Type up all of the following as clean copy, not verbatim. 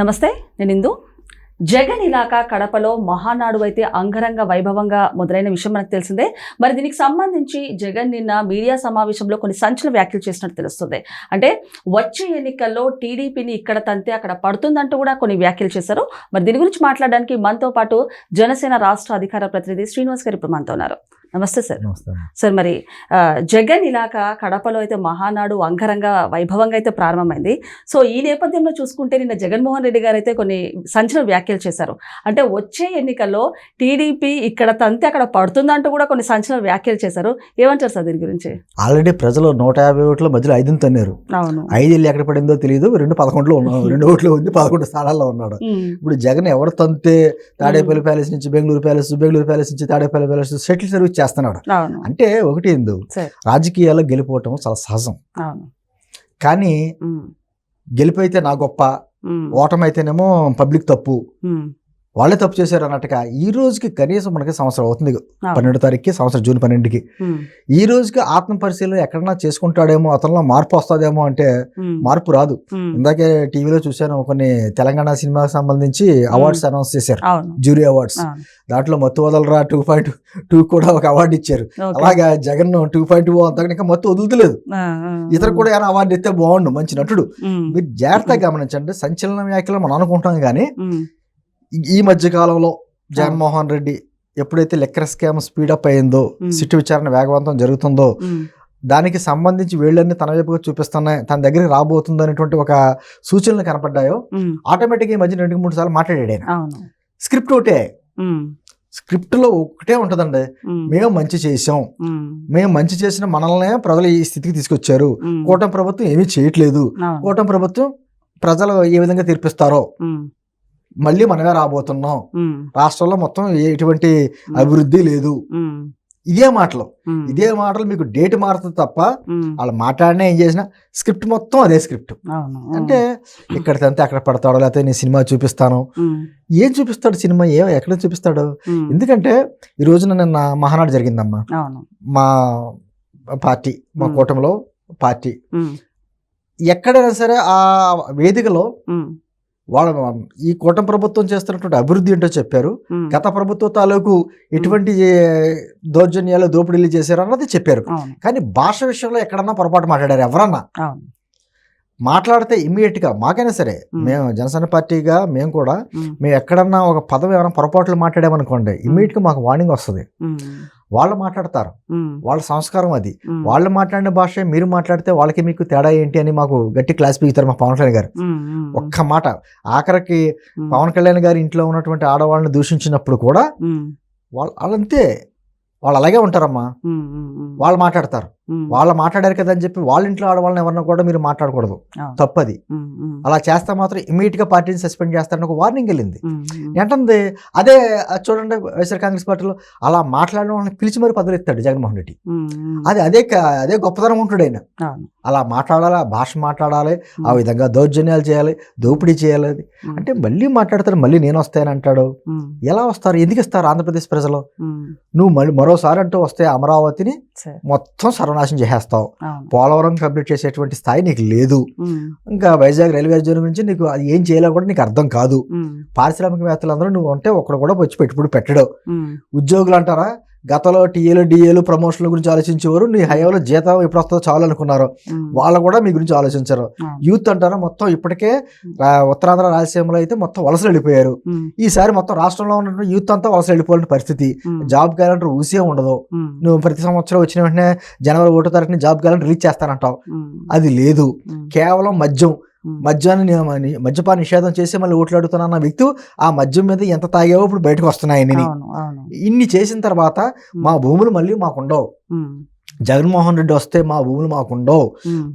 నమస్తే, నేను ఇందు. జగన్ ఇలాకా కడపలో మహానాడు అయితే అంగరంగ వైభవంగా మొదలైన విషయం మనకు తెలిసిందే. మరి దీనికి సంబంధించి జగన్ నిన్న మీడియా సమావేశంలో కొన్ని సంచలన వ్యాఖ్యలు చేసినట్టు తెలుస్తుంది. అంటే వచ్చే ఎన్నికల్లో టీడీపీని ఇక్కడ తంతే అక్కడ పడుతుందంటూ కూడా కొన్ని వ్యాఖ్యలు చేశారు. మరి దీని గురించి మాట్లాడడానికి మనతో పాటు జనసేన రాష్ట్ర అధికార ప్రతినిధి శ్రీనివాస్ గారు ఇప్పుడు మనతో ఉన్నారు. నమస్తే సార్. సార్, మరి జగన్ ఇలాకా కడపలో అయితే మహానాడు అంగరంగ వైభవంగా అయితే ప్రారంభమైంది. సో ఈ నేపథ్యంలో చూసుకుంటే నిన్న జగన్మోహన్ రెడ్డి గారు అయితే కొన్ని సంచలన వ్యాఖ్యలు చేశారు. అంటే వచ్చే ఎన్నికల్లో టీడీపీ ఇక్కడ తంతే అక్కడ పడుతుందంటూ కూడా కొన్ని సంచలన వ్యాఖ్యలు చేశారు. ఏమంటారు సార్ దీని గురించి? ఆల్రెడీ ప్రజలు 150 ఓట్ల మధ్యలో 5 తన్నారు. 5 వెళ్ళి ఎక్కడ పడిందో తెలియదు. 211లో ఉన్నాడు, 2 ఓట్లు ఉంది, 11 స్థానాల్లో ఉన్నాడు. ఇప్పుడు జగన్ ఎవరు తంతే తాడేపల్లి ప్యాలెస్ నుంచి బెంగళూరు ప్యాలెస్, బెంగళూరు ప్యాలెస్ నుంచి తాడేపల్లి ప్యాలెస్ షటిల్ సర్వీస్ చేస్తున్నాడు. అంటే ఒకటి ఎందు రాజకీయాల్లో గెలిపోవటం చాలా సహజం. కానీ గెలిపైతే నా గొప్ప, ఓటమైతేనేమో పబ్లిక్ తప్పు, వాళ్ళే తప్పు చేశారు అన్నట్టుగా ఈ రోజుకి కనీసం మనకి సంవత్సరం అవుతుంది. 12వ తారీఖుకి సంవత్సరం, జూన్ 12కి ఈ రోజుకి ఆత్మ పరిశీలన ఎక్కడన్నా చేసుకుంటాడేమో, అతనిలో మార్పు వస్తుందేమో అంటే మార్పు రాదు. ఇందాకే టీవీలో చూశాను, కొన్ని తెలంగాణ సినిమాకి సంబంధించి అవార్డ్స్ అనౌన్స్ చేశారు, జ్యూరీ అవార్డ్స్. దాంట్లో మత్తు వదలరా 2.2 కూడా ఒక అవార్డు ఇచ్చారు. అలాగా జగన్ 2.2 అంతగా ఇంకా మత్తు వదులుతలేదు. ఇతరు కూడా ఏమైనా అవార్డు ఇస్తే బాగుండు, మంచి నటుడు. మీరు జాగ్రత్తగా గమనించండి. సంచలన వ్యాఖ్యలు మనం అనుకుంటాం కానీ ఈ మధ్య కాలంలో జగన్మోహన్ రెడ్డి ఎప్పుడైతే లిక్కర్ స్కామ్ స్పీడప్ అయిందో, సిట్టు విచారణ వేగవంతం జరుగుతుందో, దానికి సంబంధించి వీళ్ళన్నీ తన వైపుగా చూపిస్తున్నాయి, తన దగ్గరికి రాబోతుంది అనేటువంటి ఒక సూచనలు కనపడ్డాయో ఆటోమేటిక్గా ఈ మధ్య 2-3 సార్లు మాట్లాడాడు ఆయన. స్క్రిప్ట్ ఒకటే, స్క్రిప్ట్ లో ఒకటే ఉంటదండి. మేము మంచి చేసాం, మేము మంచి చేసిన మనల్నే ప్రజలు ఈ స్థితికి తీసుకొచ్చారు, కూటమి ప్రభుత్వం ఏమీ చేయట్లేదు, కూటమి ప్రభుత్వం ప్రజలు ఏ విధంగా తీర్పిస్తారో మళ్ళీ మనమే రాబోతున్నాం, రాష్ట్రంలో మొత్తం ఎటువంటి అభివృద్ధి లేదు. ఇదే మాటలు మీకు డేట్ మారుతుంది తప్ప వాళ్ళు మాట్లాడినా ఏం చేసినా స్క్రిప్ట్ మొత్తం అదే స్క్రిప్ట్. అంటే ఇక్కడ తంతే అక్కడ పడతాడు, లేకపోతే నేను సినిమా చూపిస్తాను. ఏం చూపిస్తాడు సినిమా, ఎక్కడ చూపిస్తాడు? ఎందుకంటే ఈ రోజున నిన్న మహానాడు జరిగిందమ్మా. మా పార్టీ, మా కూటమిలో పార్టీ ఎక్కడైనా సరే ఆ వేదికలో వాళ్ళ ఈ కూటమి ప్రభుత్వం చేస్తున్నటువంటి అభివృద్ధి ఏంటో చెప్పారు. గత ప్రభుత్వ తాలూకు ఎటువంటి దౌర్జన్యాలు, దోపిడీలు చేశారు అన్నది చెప్పారు. కానీ భాష విషయంలో ఎక్కడన్నా పొరపాటు మాట్లాడారు ఎవరన్నా? మాట్లాడితే ఇమ్మీడియట్ గా మాకైనా సరే, మేము జనసేన పార్టీగా మేము కూడా, మేము ఎక్కడన్నా ఒక పదం ఏమైనా పొరపాట్లు మాట్లాడామనుకోండి, ఇమ్మీడియట్ గా మాకు వార్నింగ్ వస్తుంది. వాళ్ళు మాట్లాడతారు, వాళ్ళ సంస్కారం అది. వాళ్ళు మాట్లాడిన భాష మీరు మాట్లాడితే వాళ్ళకి మీకు తేడా ఏంటి అని మాకు గట్టి క్లాస్ పీకుతారు మా పవన్ కళ్యాణ్ గారు. ఒక్క మాట, ఆఖరికి పవన్ కళ్యాణ్ గారి ఇంట్లో ఉన్నటువంటి ఆడవాళ్ళని దూషించినప్పుడు కూడా వాళ్ళంతే, వాళ్ళు అలాగే ఉంటారమ్మా. వాళ్ళు మాట్లాడతారు, వాళ్ళు మాట్లాడారు కదా అని చెప్పి వాళ్ళ ఇంట్లో ఆడవాళ్ళని ఎవరన్నా కూడా మీరు మాట్లాడకూడదు, తప్పది. అలా చేస్తే మాత్రం ఇమీడియట్ గా పార్టీని సస్పెండ్ చేస్తారని ఒక వార్నింగ్ వెళ్ళింది. ఏంటంది అదే చూడండి, వైఎస్ఆర్ కాంగ్రెస్ పార్టీలో అలా మాట్లాడిన వాళ్ళని పిలిచి మరి పదవులు ఎత్తాడు జగన్మోహన్ రెడ్డి. అదే గొప్పతనం ఉంటాడు ఆయన. అలా మాట్లాడాలి, ఆ భాష మాట్లాడాలి, ఆ విధంగా దౌర్జన్యాలు చేయాలి, దోపిడీ చేయాలి. అంటే మళ్ళీ మాట్లాడతారు, మళ్ళీ నేను వస్తానంటాడు. ఎలా వస్తారు? ఎందుకు ఇస్తారు ఆంధ్రప్రదేశ్ ప్రజలు? నువ్వు మరోసారి అంటూ వస్తే అమరావతిని మొత్తం సర్వనాశనం చేసేస్తావు, పోలవరం కంప్లీట్ చేసేటువంటి స్థాయి నీకు లేదు, ఇంకా వైజాగ్ రైల్వే జోన్ గురించి నీకు అది ఏం చేయాలో కూడా నీకు అర్థం కాదు. పారిశ్రామికవేత్తలందరూ నువ్వు అంటే ఒక్కడ కూడా వచ్చి పెట్టుబడి పెట్టడు. ఉద్యోగులు అంటారా, గతంలో టీఏలు డిఏలు ప్రమోషన్ల గురించి ఆలోచించేవారు, నీ హయాంలో జీతం ఎప్పుడు వస్తుందో చాలు అనుకున్నారు, వాళ్ళు కూడా మీ గురించి ఆలోచించారు. యూత్ అంటారా, మొత్తం ఇప్పటికే ఉత్తరాంధ్ర రాయలసీమలో అయితే మొత్తం వలసలు వెళ్ళిపోయారు. ఈసారి మొత్తం రాష్ట్రంలో ఉన్నటువంటి యూత్ అంతా వలస వెళ్ళిపోవాలని పరిస్థితి. జాబ్ క్యాలెండర్ ఊసే ఉండదు. నువ్వు ప్రతి సంవత్సరం వచ్చిన వెంటనే జనవరి 1వ తారీఖున జాబ్ క్యాలెండర్ రిలీజ్ చేస్తానంటావు, అది లేదు. కేవలం మద్యపాన నిషేధం చేసి మళ్ళీ ఓట్లాడుతున్న వ్యక్తి ఆ మద్యం మీద ఎంత తాగావో ఇప్పుడు బయటకు వస్తున్నాయని. ఇన్ని చేసిన తర్వాత మా భూములు మళ్ళీ మాకుండవు, జగన్మోహన్ రెడ్డి వస్తే మా భూములు మాకుండవు,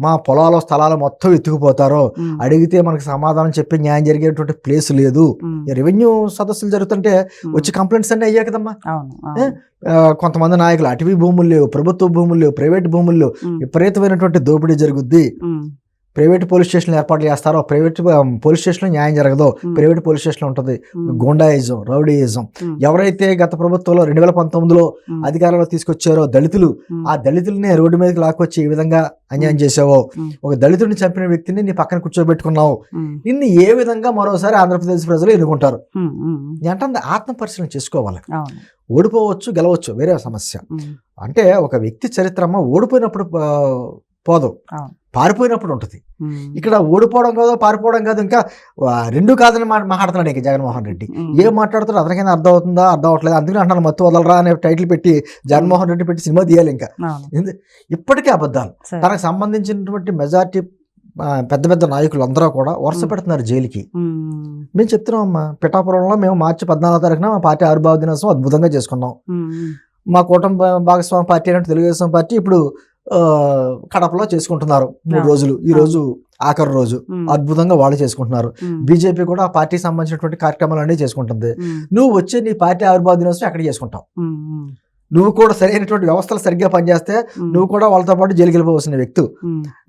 మా పొలాల స్థలాలు మొత్తం ఎత్తుకుపోతారు, అడిగితే మనకి సమాధానం చెప్పి న్యాయం జరిగేటువంటి ప్లేస్ లేదు. రెవెన్యూ సదస్సులు జరుగుతుంటే వచ్చి కంప్లైంట్స్ అన్నీ అయ్యాయి కదమ్మా. కొంతమంది నాయకులు అటవీ భూములు లేవు, ప్రభుత్వ భూములు లేవు, ప్రైవేట్ భూములు లేవు, విపరీతమైనటువంటి దోపిడీ జరుగుద్ది, ప్రైవేట్ పోలీస్ స్టేషన్లు ఏర్పాటు చేస్తారో, ప్రైవేట్ పోలీస్ స్టేషన్లో న్యాయం జరగదో, ప్రైవేట్ పోలీస్ స్టేషన్ ఉంటుంది. గూండాయిజం, రౌడీయిజం, ఎవరైతే గత ప్రభుత్వంలో 2019లో అధికారంలో తీసుకొచ్చారో దళితులు, ఆ దళితుల్ని రోడ్డు మీదకి లాక్కొచ్చి ఈ విధంగా అన్యాయం చేసావో, ఒక దళితుడిని చంపిన వ్యక్తిని నీ పక్కన కూర్చోబెట్టుకున్నావు, నిన్ను ఏ విధంగా మరోసారి ఆంధ్రప్రదేశ్ ప్రజలు ఎన్నుకుంటారు? అంటే ఆత్మ పరిశీలన చేసుకోవాలి. ఓడిపోవచ్చు, గెలవచ్చు, వేరే సమస్య. అంటే ఒక వ్యక్తి చరిత్ర ఓడిపోయినప్పుడు పోదు, పారిపోయినప్పుడు ఉంటుంది. ఇక్కడ ఓడిపోవడం కాదు, పారిపోవడం కాదు, ఇంకా రెండు కాదని మాట్లాడుతున్నాడు ఇక జగన్మోహన్ రెడ్డి. ఏం మాట్లాడుతాడు అతనికైనా అర్థం అవుతుందా, అర్థం అవ్వట్లేదు. అందుకని అంటున్నాను మత్తు వదలరా అనే టైటిల్ పెట్టి జగన్మోహన్ రెడ్డి పెట్టి సినిమా తీయాలి. ఇంకా ఇప్పటికే అబద్ధాలు. తనకు సంబంధించినటువంటి మెజార్టీ పెద్ద పెద్ద నాయకులు అందరూ కూడా వరుస పెడుతున్నారు జైలుకి. మేము చెప్తున్నాం అమ్మా, పిఠాపురంలో మేము మార్చి 14వ తారీఖున మా పార్టీ ఆవిర్భావ దినోత్సవం అద్భుతంగా చేసుకున్నాం. మా కూటమి భాగస్వామి పార్టీ అంటే తెలుగుదేశం పార్టీ ఇప్పుడు కడపలో చేసుకుంటున్నారు 3 రోజులు. ఈ రోజు ఆఖరి రోజు అద్భుతంగా వాళ్ళు చేసుకుంటున్నారు. బీజేపీ కూడా ఆ పార్టీకి సంబంధించినటువంటి కార్యక్రమాలు అన్నీ చేసుకుంటుంది. నువ్వు వచ్చి నీ పార్టీ ఆవిర్భావ దినోత్సవం ఎక్కడ చేసుకుంటావు? నువ్వు కూడా సరైనటువంటి వ్యవస్థలు సరిగ్గా పనిచేస్తే నువ్వు కూడా వాళ్ళతో పాటు జైలుకి వెళ్ళిపోవలసిన వ్యక్తి.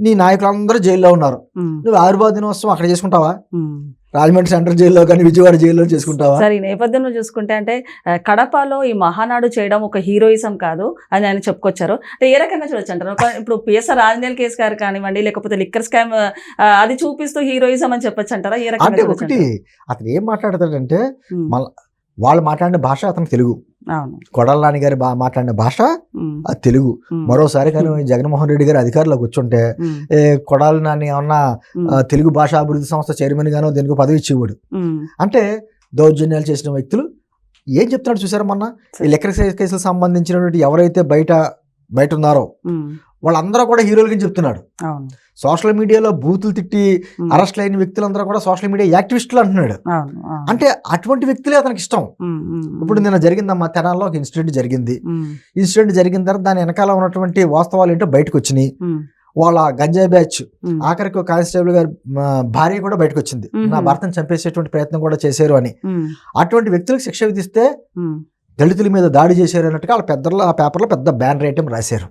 నీ నాయకులందరూ జైల్లో ఉన్నారు, నువ్వు ఆవిర్భావ దినోత్సవం అక్కడ చేసుకుంటావా? రాజమండ్రి సెంట్రల్ జైల్లో కానీ విజయవాడ జైల్లో చేసుకుంటావా? సరే, ఈ నేపథ్యంలో చూసుకుంటే అంటే కడపలో ఈ మహానాడు చేయడం ఒక హీరోయిజం కాదు అని ఆయన చెప్పుకొచ్చారు. అంటే ఏ రకంగా చూడొచ్చు అంటారు? ఇప్పుడు పిఎస్ఆర్ రాజనేల్ కేసు గారు కానివ్వండి, లేకపోతే లిక్కర్ స్కామ్ అది చూపిస్తూ హీరోయిజం అని చెప్పొచ్చు అంటారా? ఏ రకంగా? ఒకటి అతను ఏం మాట్లాడతాడంటే, వాళ్ళు మాట్లాడిన భాష అతను తెలుగు, కొడాల నాని గారి మాట్లాడిన భాష అది తెలుగు. మరోసారి కానీ జగన్మోహన్ రెడ్డి గారి అధికారులకు కూర్చుంటే కొడాల నాని ఏమన్నా తెలుగు భాషా అభివృద్ధి సంస్థ చైర్మన్ గానో దేనికి పదవి ఇచ్చేవాడు. అంటే దౌర్జన్యాలు చేసిన వ్యక్తులు ఏం చెప్తున్నాడు చూసారా? మొన్న ఈ లెక్కర్ కేసులకు సంబంధించినటువంటి ఎవరైతే బయట ఉన్నారో వాళ్ళందరూ కూడా హీరోలుగా చెప్తున్నాడు. సోషల్ మీడియాలో బూతులు తిట్టి అరెస్ట్ అయిన వ్యక్తులందరూ కూడా సోషల్ మీడియా యాక్టివిస్టులు అంటున్నాడు. అంటే అటువంటి వ్యక్తులే అతనికి ఇష్టం. ఇప్పుడు నిన్న జరిగిందమ్మా తెనాల్లో ఒక ఇన్సిడెంట్ జరిగింది. ఇన్సిడెంట్ జరిగిన తర్వాత దాని వెనకాల ఉన్నటువంటి వాస్తవాలు ఏంటో బయటకు వచ్చినాయి. వాళ్ళ గంజాయి బ్యాచ్, ఆఖరికి కానిస్టేబుల్ గారి భార్య కూడా బయటకు వచ్చింది, నా భర్తను చంపేసేటువంటి ప్రయత్నం కూడా చేశారు అని. అటువంటి వ్యక్తులకు శిక్ష విధిస్తే దళితుల మీద దాడి చేశారు అన్నట్టుగా వాళ్ళ ఆ పేపర్లో పెద్ద బ్యానర్ ఐటమ్ రాశారు.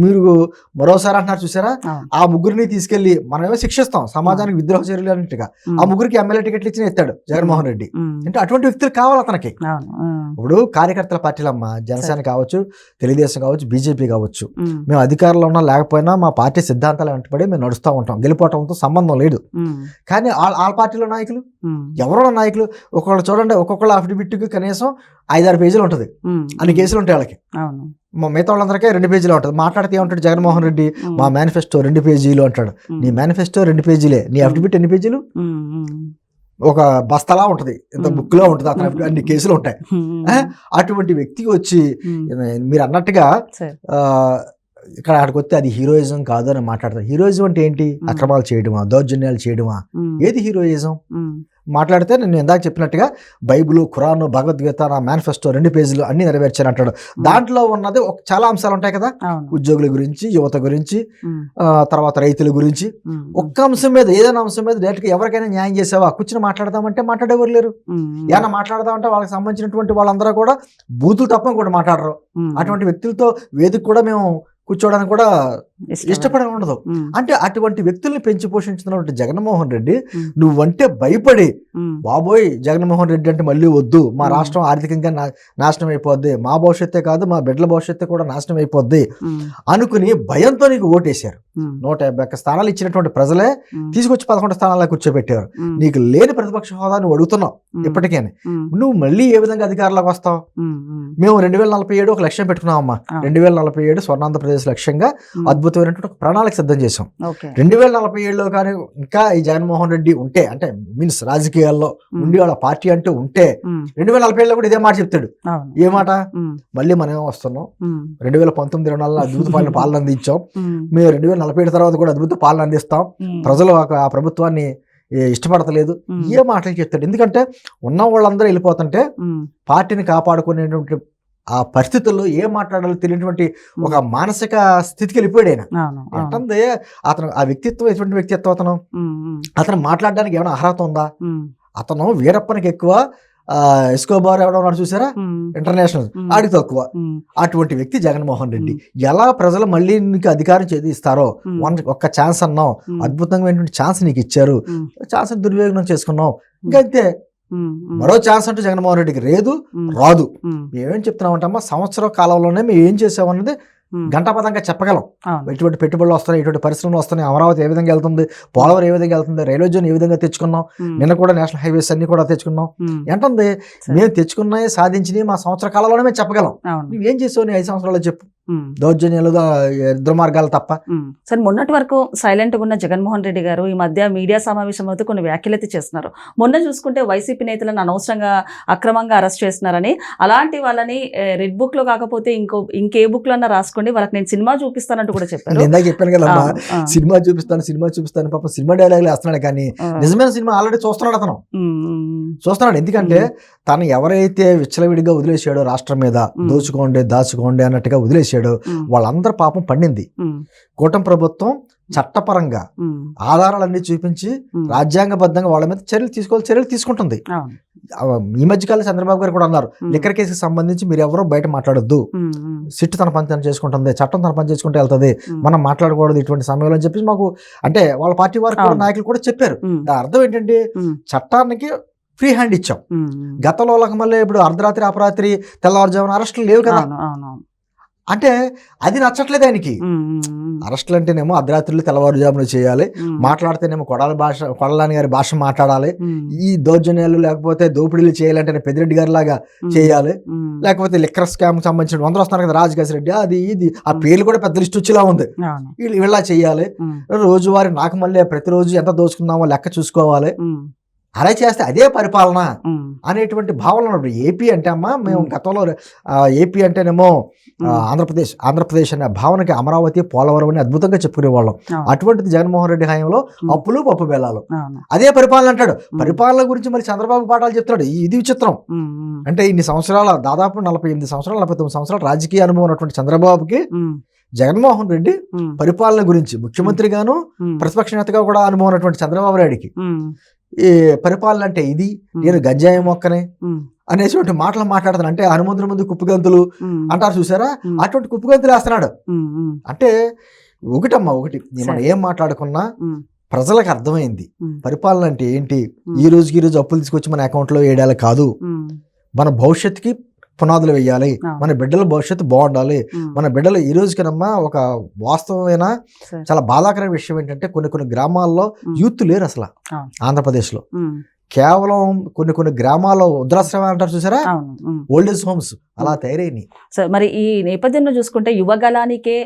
మీరు మరోసారి అంటున్నారు చూసారా? ఆ ముగ్గురిని తీసుకెళ్లి మనమేమో శిక్షిస్తాం, సమాజానికి విద్రోహ చర్యలు అన్నట్టుగా ఆ ముగ్గురికి ఎమ్మెల్యే టికెట్లు ఇచ్చిన ఎత్తాడు జగన్మోహన్ రెడ్డి. అంటే అటువంటి వ్యక్తులు కావాలి అతనికి. ఇప్పుడు కార్యకర్తల పార్టీలమ్మ, జనసేన కావచ్చు, తెలుగుదేశం కావచ్చు, బీజేపీ కావచ్చు, మేము అధికారంలో ఉన్నా లేకపోయినా మా పార్టీ సిద్ధాంతాలు వెంటబడి మేము నడుస్తూ ఉంటాం. గెలిపోవటంతో సంబంధం లేదు. కానీ వాళ్ళ పార్టీలో నాయకులు ఎవరో నాయకులు ఒక్కొక్కరు చూడండి, ఒక్కొక్కళ్ళ అఫిడవిట్కి కనీసం 5-6 పేజీలు ఉంటుంది, అన్ని కేసులు ఉంటాయి వాళ్ళకి. మిగతా వాళ్ళందరికీ 2 పేజీలు ఉంటుంది. మాట్లాడితే ఏమంటాడు జగన్మోహన్ రెడ్డి? మా మేనిఫెస్టో 2 పేజీలు అంటాడు. నీ మేనిఫెస్టో 2 పేజీలే, నీ అఫిడవిట్ ఎన్ని పేజీలు? ఒక బస్తలా ఉంటుంది, ఇంత బుక్ లో ఉంటుంది. అతను అన్ని కేసులు ఉంటాయి. అటువంటి వ్యక్తికి వచ్చి మీరు అన్నట్టుగా ఇక్కడ ఆడికి వస్తే అది హీరోయిజం కాదు అని మాట్లాడతారు. హీరోయిజం అంటే ఏంటి? అక్రమాలు చేయడమా, దౌర్జన్యాలు చేయడమా? ఏది హీరోయిజం? మాట్లాడితే నేను ఇందాక చెప్పినట్టుగా బైబిల్, ఖురాన్, భగవద్గీత, నా మేనిఫెస్టో 2 పేజీలు అన్ని నెరవేర్చాను అంటాడు. దాంట్లో ఉన్నది చాలా అంశాలు ఉంటాయి కదా, ఉద్యోగుల గురించి, యువత గురించి, తర్వాత రైతుల గురించి. ఒక్క అంశం మీద, ఏదైనా అంశం మీద డైరెక్ట్గా ఎవరికైనా న్యాయం చేసావా? కూర్చుని మాట్లాడదామంటే మాట్లాడేవారు లేరు. ఏమైనా మాట్లాడదామంటే వాళ్ళకి సంబంధించినటువంటి వాళ్ళందరూ కూడా బూతులు తప్ప కూడా మాట్లాడరు. అటువంటి వ్యక్తులతో వేదిక కూడా మేము కూర్చోవడానికి కూడా ఇష్టపడ ఉండదు. అంటే అటువంటి వ్యక్తుల్ని పెంచి పోషించుతున్నటువంటి జగన్మోహన్ రెడ్డి నువ్వంటే భయపడి, బాబోయ్ జగన్మోహన్ రెడ్డి అంటే మళ్ళీ వద్దు, మా రాష్ట్రం ఆర్థికంగా నాశనం అయిపోద్ది, మా భవిష్యత్తే కాదు మా బిడ్డల భవిష్యత్తు కూడా నాశనం అయిపోద్ది అనుకుని భయంతో నీకు ఓటేశారు. 151 స్థానాలు ఇచ్చినటువంటి ప్రజలే తీసుకొచ్చి 11 స్థానాల్లో కూర్చోబెట్టారు. నీకు లేని ప్రతిపక్ష హోదా నువ్వు అడుగుతున్నావు. ఇప్పటికే నువ్వు మళ్ళీ ఏ విధంగా అధికారంలోకి వస్తావు? మేము 2047 ఒక లక్ష్యం పెట్టుకున్నామమ్మా. 2047 స్వర్ణాంధ్రప్రదేశ్ లక్ష్యంగా అద్భుతమైనటువంటి ఒక ప్రణాళిక సిద్ధం చేశాం. 2047లో కానీ ఇంకా ఈ జగన్మోహన్ రెడ్డి ఉంటే, అంటే మీన్స్ రాజకీయాల్లో ఉండి వాళ్ళ పార్టీ అంటూ ఉంటే 2047లో కూడా ఇదే మాట చెప్తాడు. ఏ మాట? మళ్ళీ మనమే వస్తున్నాం, 2019-24 అద్భుతమైన పాలన అందించాం, మేము 2047 తర్వాత కూడా అద్భుత పాలన అందిస్తాం, ప్రజలు ఆ ప్రభుత్వాన్ని ఇష్టపడతలేదు, ఏ మాటలు చెప్తాడు. ఎందుకంటే ఉన్న వాళ్ళందరూ వెళ్ళిపోతుంటే పార్టీని కాపాడుకునేటువంటి ఆ పరిస్థితుల్లో ఏం మాట్లాడాలో తెలియనటువంటి ఒక మానసిక స్థితికి వెళ్ళిపోయాడు ఆయన. అంటే అతను ఆ వ్యక్తిత్వం ఎటువంటి వ్యక్తిత్వం? అతను మాట్లాడడానికి ఏమైనా అర్హత ఉందా? అతను వీరప్పనికి ఎక్కువ ఎస్కోబార్ ఎవడో ఉన్నాడు చూసారా, ఇంటర్నేషనల్, ఆడికి తక్కువ. అటువంటి వ్యక్తి జగన్మోహన్ రెడ్డి. ఎలా ప్రజలు మళ్ళీ నీకు అధికారం ఇస్తారో, ఒక్క ఛాన్స్ అన్నావు, అద్భుతంగా ఛాన్స్ నీకు ఇచ్చారు, ఛాన్స్ దుర్వినియోగం చేసుకున్నావు, ఇంకంతే. మరో ఛాన్స్ అంటూ జగన్మోహన్ రెడ్డికి రాదు. మేమేం చెప్తున్నామంటమ్మా, సంవత్సరం కాలంలోనే మేము ఏం చేసామన్నది గంటాపదంగా చెప్పగలం. ఎటువంటి పెట్టుబడులు వస్తున్నాయి, ఎటువంటి పరిశ్రమలు వస్తున్నాయి, అమరావతి ఏ విధంగా వెళ్తుంది, పోలవరం ఏ విధంగా వెళ్తుంది, రైల్వే జోన్ ఏ విధంగా తెచ్చుకున్నాం, నిన్న కూడా నేషనల్ హైవేస్ అన్ని కూడా తెచ్చుకున్నాం. ఏంటుంది, మేము తెచ్చుకున్నాయి, సాధించినవి మా సంవత్సర కాలంలోనే మేము చెప్పగలం. నువ్వేం చేసావు నీ 5 సంవత్సరాలు చెప్పు. దౌర్జన్యాలు, దుర్మార్గాలు తప్ప. సరే, మొన్నటి వరకు సైలెంట్ గా ఉన్న జగన్మోహన్ రెడ్డి గారు ఈ మధ్య మీడియా సమావేశం అవుతూ కొన్ని వ్యాఖ్యలైతే చేస్తున్నారు. మొన్న చూసుకుంటే వైసీపీ నేతలను అనవసరంగా అక్రమంగా అరెస్ట్ చేస్తున్నారని, అలాంటి వాళ్ళని రెడ్ బుక్ లో కాకపోతే ఇంకే బుక్ లో అన్నా రాసుకోండి, వాళ్ళకి నేను సినిమా చూపిస్తానంటూ కూడా చెప్పారు. ఇందాక చెప్పాను కదా, సినిమా చూపిస్తాను పాపం సినిమా డైలాగులు వేస్తున్నాడు, కానీ నిజమైన సినిమా ఆల్రెడీ చూస్తున్నాడు. అతను చూస్తున్నాడు. ఎందుకంటే తను ఎవరైతే విచ్చలవిడిగా వదిలేసాడో రాష్ట్రం మీద, దాచుకోండి అన్నట్టుగా వదిలేసాడు, వాళ్ళందరూ పాపం పండింది. కూటమి ప్రభుత్వం చట్టపరంగా ఆధారాలన్నీ చూపించి రాజ్యాంగబద్ధంగా వాళ్ళ మీద చర్యలు తీసుకుంటుంది. ఈ మధ్యకాలం చంద్రబాబు గారు కూడా అన్నారు, లిక్కర్ కేసుకి సంబంధించి మీరు ఎవరో బయట మాట్లాడొద్దు, సిట్ తన పని చేసుకుంటుంది, చట్టం తన పని చేసుకుంటే వెళ్తుంది, మనం మాట్లాడకూడదు ఇటువంటి సమయంలో అని చెప్పేసి మాకు, అంటే వాళ్ళ పార్టీ వారు నాయకులు కూడా చెప్పారు. దాని అర్థం ఏంటంటే, చట్టానికి ఫ్రీ హ్యాండ్ ఇచ్చాం. గతంలో మళ్ళీ ఇప్పుడు అర్ధరాత్రి అపరాత్రి తెల్లవారుజామున అరెస్టులు లేవు కదా. అంటే అది నచ్చట్లేదు ఆయనకి. అరెస్టులు అంటేనేమో అర్ధరాత్రులు తెల్లవారుజామున చేయాలి, మాట్లాడితేనేమో కొడాలని గారి భాష మాట్లాడాలి, ఈ దౌర్జన్యాలు లేకపోతే దోపిడీలు చేయాలంటే పెద్దిరెడ్డి గారి లాగా చేయాలి, లేకపోతే లిక్కర్ స్కామ్ సంబంధించిన 100 వస్తున్నారు కదా, రాజకేశ్ రెడ్డి, అది ఇది ఆ పేర్లు కూడా పెద్ద లిస్ట్ వచ్చేలా ఉంది. వీళ్ళ చేయాలి, రోజువారీ నాకు మళ్ళీ ప్రతిరోజు ఎంత దోచుకున్నామో లెక్క చూసుకోవాలి, అలా చేస్తే అదే పరిపాలన అనేటువంటి భావన ఉన్నప్పుడు. ఏపీ అంటే అమ్మా, మేము గతంలో ఏపీ అంటేనేమో ఆంధ్రప్రదేశ్ అనే భావనకి అమరావతి, పోలవరం అని అద్భుతంగా చెప్పుకునేవాళ్ళం. అటువంటిది జగన్మోహన్ రెడ్డి హయాంలో అప్పులు పప్పు బెల్లాలు, అదే పరిపాలన అంటాడు. పరిపాలన గురించి మరి చంద్రబాబు పాఠాలు చెప్తున్నాడు. ఇది విచిత్రం. అంటే ఇన్ని సంవత్సరాల, దాదాపు 48 సంవత్సరాలు 49 సంవత్సరాలు రాజకీయ అనుభవం ఉన్నటువంటి చంద్రబాబుకి జగన్మోహన్ రెడ్డి పరిపాలన గురించి ముఖ్యమంత్రిగాను ప్రతిపక్ష నేతగా కూడా అనుభవం ఉన్నటువంటి చంద్రబాబు నాయుడికి ఈ పరిపాలన అంటే ఇది, నేను గంజాయి మొక్కనే అనేటువంటి మాటలు మాట్లాడుతాను. అంటే హనుమంతుడి ముందు కుప్పగంతులు అంటారు చూసారా, అటువంటి కుప్పగంతులు వేస్తున్నాడు. అంటే ఒకటి మనం ఏం మాట్లాడుకున్నా ప్రజలకు అర్థమైంది పరిపాలన అంటే ఏంటి. ఈ రోజు అప్పులు తీసుకొచ్చి మన అకౌంట్లో వేయడాలి కాదు, మన భవిష్యత్తుకి పునాదులు వేయాలి, మన బిడ్డల భవిష్యత్తు బాగుండాలి. మన బిడ్డలు ఈ రోజుకనమ్మా ఒక వాస్తవమైన చాలా బాధాకరమైన విషయం ఏంటంటే, కొన్ని గ్రామాల్లో యూత్ లేరు అసలు. ఆంధ్రప్రదేశ్లో కేవలం కొన్ని గ్రామాల్లో వృద్ధాశ్రమం అంటారు చూసారా, ఓల్డేజ్ హోమ్స్ అలా తయారైనాయి. సో మరి ఈ నేపథ్యంలో చూసుకుంటే యువగలానికే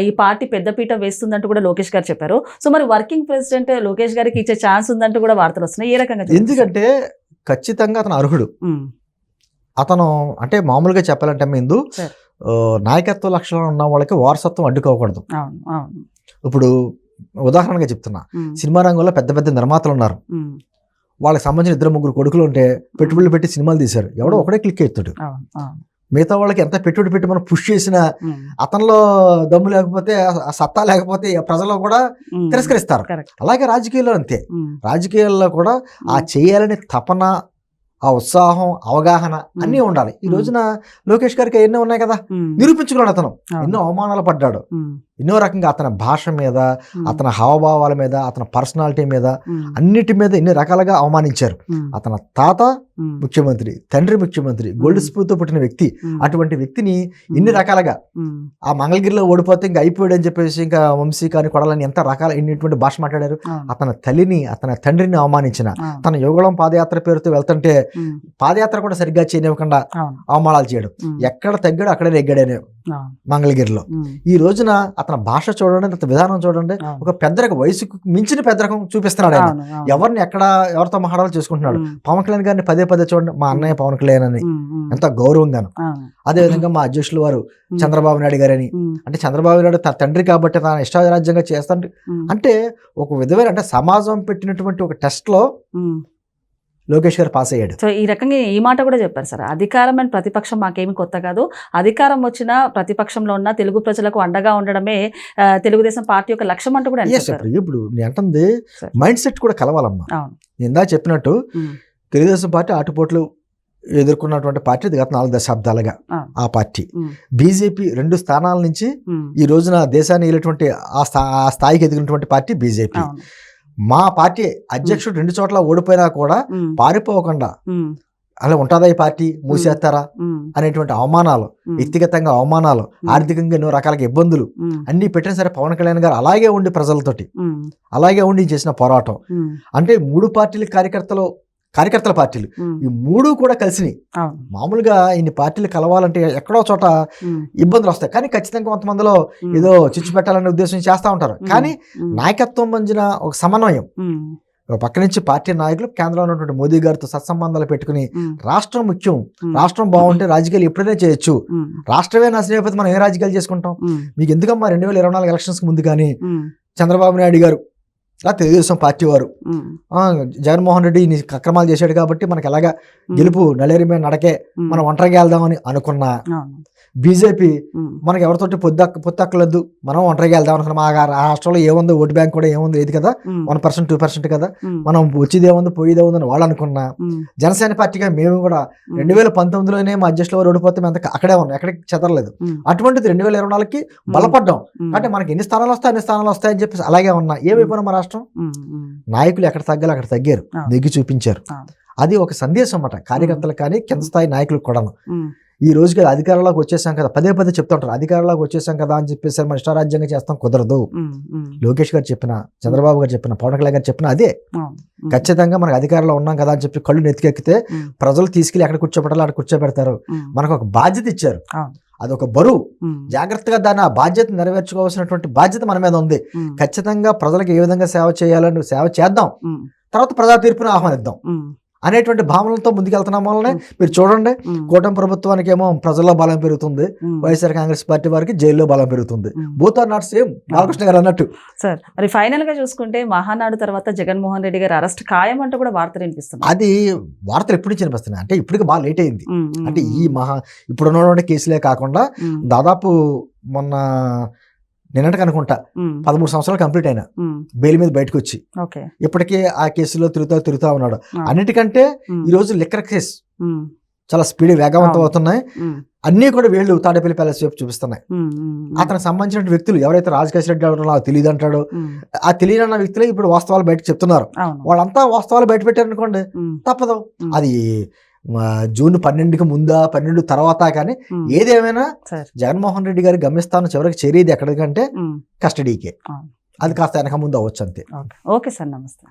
ఈ పార్టీ పెద్దపీట వేస్తుందంటూ కూడా లోకేష్ గారు చెప్పారు. సో మరి వర్కింగ్ ప్రెసిడెంట్ లోకేష్ గారికి ఇచ్చే ఛాన్స్ ఉందంటూ కూడా వార్తలు వస్తున్నాయి. ఏ రకంగా? ఎందుకంటే ఖచ్చితంగా అతను అర్హుడు. అతను అంటే మామూలుగా చెప్పాలంటే ముందు నాయకత్వ లక్షణాలు ఉన్న వాళ్ళకి వారసత్వం అడ్డుకోకూడదు. ఇప్పుడు ఉదాహరణగా చెప్తున్నా, సినిమా రంగంలో పెద్ద నిర్మాతలు ఉన్నారు, వాళ్ళకి సంబంధించిన 2-3 కొడుకులు ఉంటే పెట్టుబడులు పెట్టి సినిమాలు తీశారు, ఎవడో ఒకడే క్లిక్ అవుతాడు. మిగతా వాళ్ళకి ఎంత పెట్టుబడి పెట్టి మనం పుష్ చేసినా అతనిలో దమ్ము లేకపోతే, సత్తా లేకపోతే ప్రజలు కూడా తిరస్కరిస్తారు. అలాగే రాజకీయాల్లో అంతే. రాజకీయాల్లో కూడా ఆ చేయాలనే తపన, ఆ ఉత్సాహం, అవగాహన అన్నీ ఉండాలి. ఈ రోజున లోకేష్ గారికి ఎన్నో ఉన్నాయి కదా, నిరూపించుకున్నాడు. అతను ఎన్నో అవమానాలు పడ్డాడు, ఎన్నో రకంగా అతని భాష మీద, అతని హావభావాల మీద, అతని పర్సనాలిటీ మీద, అన్నిటి మీద ఎన్ని రకాలుగా అవమానించారు. అతని తాత ముఖ్యమంత్రి, తండ్రి ముఖ్యమంత్రి, గోల్డ్ స్పూన్తో పుట్టిన వ్యక్తి. అటువంటి వ్యక్తిని ఇన్ని రకాలుగా ఆ మంగళగిరిలో ఓడిపోతే ఇంకా అయిపోయాడు అని చెప్పేసి ఇంకా వంశీ కానీ కొడాలని ఎంత రకాల ఎన్నిటువంటి భాష మాట్లాడారు. అతని తల్లిని, అతని తండ్రిని అవమానించిన, తన యుగళం పాదయాత్ర పేరుతో వెళ్తుంటే పాదయాత్ర కూడా సరిగ్గా చేయనివ్వకుండా అవమానాలు చేయడం, ఎక్కడ తగ్గాడు అక్కడే నెగ్గాడనే మంగళగిరిలో. ఈ రోజున అతని భాష చూడండి, అతని విధానం చూడండి, ఒక పెద్దరకం, వయసుకు మించిన పెద్దరకం చూపిస్తున్నాడు. ఆయన ఎవరిని ఎవరితో మాట్లాడాలో చేసుకుంటున్నాడు. పవన్ కళ్యాణ్ గారిని పదే చూడండి, మా అన్నయ్య పవన్ కళ్యాణ్ అని ఎంత గౌరవంగాను. అదేవిధంగా మా అధ్యక్షులు వారు చంద్రబాబు నాయుడు గారని, అంటే చంద్రబాబు నాయుడు తన తండ్రి కాబట్టి తన ఇష్టారాజ్యంగా చేస్తాడు. అంటే ఒక విధమైన, అంటే సమాజం పెట్టినటువంటి ఒక టెస్ట్ లో లోకేష్ గారు పాస్ అయ్యాడు. సో ఈ రకంగా ఈ మాట కూడా చెప్పారు సార్, అధికారం అండ్ ప్రతిపక్షం మాకేమి కొత్త కాదు, అధికారం వచ్చినా ప్రతిపక్షంలో ఉన్న తెలుగు ప్రజలకు అండగా ఉండడమే తెలుగుదేశం పార్టీ యొక్క లక్ష్యం అంటూ కూడా. ఇప్పుడు నేను అంటుంది మైండ్ సెట్ కూడా కలవాలమ్మా. నేను ఇందా చెప్పినట్టు తెలుగుదేశం పార్టీ ఆటుపోట్లు ఎదుర్కొన్నటువంటి పార్టీ ఇది గత 4 దశాబ్దాలుగా ఆ పార్టీ. ఉమ్, బీజేపీ 2 స్థానాల నుంచి ఉమ్, ఈ రోజున దేశాన్ని ఏలేటువంటి ఆ స్థాయికి ఎదిగినటువంటి పార్టీ బీజేపీ. అవును. మా పార్టీ అధ్యక్షుడు 2 చోట్ల ఓడిపోయినా కూడా ఉమ్, పారిపోకుండా ఉమ్, అలా ఉంటుందా ఈ పార్టీ, మూసేస్తారా ఉమ్, అనేటువంటి అవమానాలు, ఉమ్, వ్యక్తిగతంగా అవమానాలు, ఆర్థికంగా ఎన్నో రకాల ఇబ్బందులు ఉమ్, అన్నీ పెట్టిన సరే పవన్ కళ్యాణ్ గారు అలాగే ఉండి ప్రజలతోటి ఉమ్, అలాగే ఉండి చేసిన పోరాటం. ఉమ్, అంటే 3 పార్టీల కార్యకర్తల పార్టీలు ఉమ్, ఈ 3 కూడా కలిసినాయి. అవును. మామూలుగా ఇన్ని పార్టీలు కలవాలంటే ఎక్కడో చోట ఉమ్, ఇబ్బందులు వస్తాయి, కానీ ఖచ్చితంగా కొంతమందిలో ఉమ్, ఏదో చిచ్చు పెట్టాలనే ఉద్దేశం చేస్తూ ఉంటారు. కానీ ఉమ్, నాయకత్వం మధ్యన ఒక సమన్వయం, ఉమ్, ఒక పక్క నుంచి పార్టీ నాయకులు కేంద్రంలో ఉన్నటువంటి మోదీ గారితో సత్సంబంధాలు పెట్టుకుని ఉమ్, రాష్ట్రం ముఖ్యం, ఉమ్, రాష్ట్రం బాగుంటే రాజకీయాలు ఎప్పుడైనా చేయొచ్చు, ఉమ్, రాష్ట్రమే నాశనం అయిపోతే మనం ఏ రాజకీయాలు చేసుకుంటాం, ఉమ్, మీకు ఎందుకమ్మా 2024 ఎలక్షన్స్కి ముందు కానీ ఉమ్, చంద్రబాబు నాయుడు గారు తెలుగుదేశం పార్టీ వారు ఉమ్, జగన్మోహన్ రెడ్డి ఇన్ని అక్రమాలు చేశాడు కాబట్టి మనకి ఎలాగా ఉమ్, గెలుపు నలేరి మీద నడకే, ఉమ్, మనం ఒంటరిగా వెళ్దామని అనుకున్నా అవును. బీజేపీ ఉమ్, మనకి ఎవరితోటి పొత్తక్కలేదు, మనం ఒంటరిగా వెళ్దాం అనుకున్నాం. మా రాష్ట్రంలో ఏముంది, ఓటు బ్యాంక్ కూడా ఏముంది లేదు కదా, ఉమ్, 1% 2% కదా, ఉమ్, మనం వచ్చేదేముంది పోయేదేముంది అని వాళ్ళు అనుకున్నా. ఉమ్, జనసేన పార్టీగా మేము కూడా ఉమ్, 2019లోనే మా అధ్యక్షులు ఓడిపోతే మేము అంతా అక్కడే ఉన్నాం, ఎక్కడికి చెదరలేదు. ఉమ్, అటువంటిది 2024కి బలపడ్డాం. ఉమ్, అంటే మనకి ఎన్ని స్థానాలు వస్తాయి అన్ని స్థానాలు వస్తాయని చెప్పేసి అలాగే ఉన్నా. ఏమైపోయినా మా రాష్ట్రం ఉమ్, ఉమ్, నాయకులు ఎక్కడ తగ్గాలి అక్కడ తగ్గారు, ఆ. నెగ్గి చూపించారు. ఆ. అది ఒక సందేశం అన్నమాట కార్యకర్తలు కానీ కింద స్థాయి నాయకులకు కూడాను. ఉమ్, ఈ రోజుకి అధికారంలోకి వచ్చేసాం కదా, పదే చెప్తూ ఉంటారు అధికారంలోకి వచ్చేసాం కదా అని చెప్పేసి మన ఇష్టారాజ్యంగా చేస్తాం, కుదరదు. ఉమ్, ఉమ్, లోకేష్ గారు చెప్పిన, చంద్రబాబు గారు చెప్పిన, పవన్ కళ్యాణ్ గారు చెప్పిన అదే. అవును. ఉమ్, ఖచ్చితంగా మనకు అధికారంలో ఉన్నాం కదా అని చెప్పి కళ్ళు నెత్తికెక్కితే ఉమ్, ప్రజలు తీసుకెళ్ళి ఎక్కడ కూర్చోబెట్టాలో అక్కడ కూర్చోబెడతారు. ఉమ్, మనకు ఒక బాధ్యత ఇచ్చారు, అవును. అదొక బరువు. ఉమ్, జాగ్రత్తగా దాన్ని ఆ బాధ్యత నెరవేర్చుకోవాల్సినటువంటి బాధ్యత మన మీద ఉంది. ఉమ్, ఖచ్చితంగా ప్రజలకు ఏ విధంగా సేవ చేయాలని సేవ చేద్దాం, ఉమ్, తర్వాత ప్రజా తీర్పును ఆహ్వానిద్దాం ఉమ్, అనేటువంటి భావనలతో ముందుకెళ్తున్నాం వల్లనే మీరు చూడండి, ఉమ్, కూటమి ప్రభుత్వానికి ఏమో ప్రజల్లో బలం పెరుగుతుంది, ఉమ్, వైఎస్ఆర్ కాంగ్రెస్ పార్టీ వారికి జైల్లో బలం పెరుగుతుంది. Um. Both are not same, Balakrishna గారు అన్నట్టు. సార్ మరి ఫైనల్ గా చూసుకుంటే మహానాడు తర్వాత జగన్మోహన్ రెడ్డి గారు అరెస్ట్ ఖాయం అంటూ కూడా వార్తలు వినిపిస్తుంది. అది వార్తలు ఎప్పుడు నుంచి వినిపిస్తున్నాయి అంటే ఇప్పటికి బాగా లేట్ అయింది. అంటే ఈ ఇప్పుడున్నటువంటి కేసులే కాకుండా దాదాపు మొన్న నిన్నటికి అనుకుంటా 13 సంవత్సరాలు కంప్లీట్ అయినా బెయిల్ మీద బయటకు వచ్చి ఓకే ఇప్పటికే ఆ కేసులో తిరుగుతా ఉన్నాడు. అన్నిటికంటే ఈరోజు లిక్కర్ కేసు చాలా స్పీడ్ వేగవంతం అవుతున్నాయి. అన్నీ కూడా వీళ్ళు తాడేపల్లి ప్యాలెస్ వైపు చూపిస్తున్నాయి. అతనికి సంబంధించిన వ్యక్తులు ఎవరైతే రాజకేశ్ రెడ్డి అంటారో నాకు తెలియదు అంటాడో, ఆ తెలియనన్న వ్యక్తులే ఇప్పుడు వాస్తవాలు బయట చెప్తున్నారు. వాళ్ళంతా వాస్తవాలు బయట పెట్టారనుకోండి తప్పదు. అది జూన్ 12కి ముందా 12 తర్వాత కానీ ఏదేమైనా జగన్మోహన్ రెడ్డి గారి గమ్యస్థానం చివరికి చేరేది ఎక్కడికంటే కస్టడీకే. అది కాస్త వెనక ముందు అవ్వచ్చు అంతే. ఓకే సార్, నమస్తే.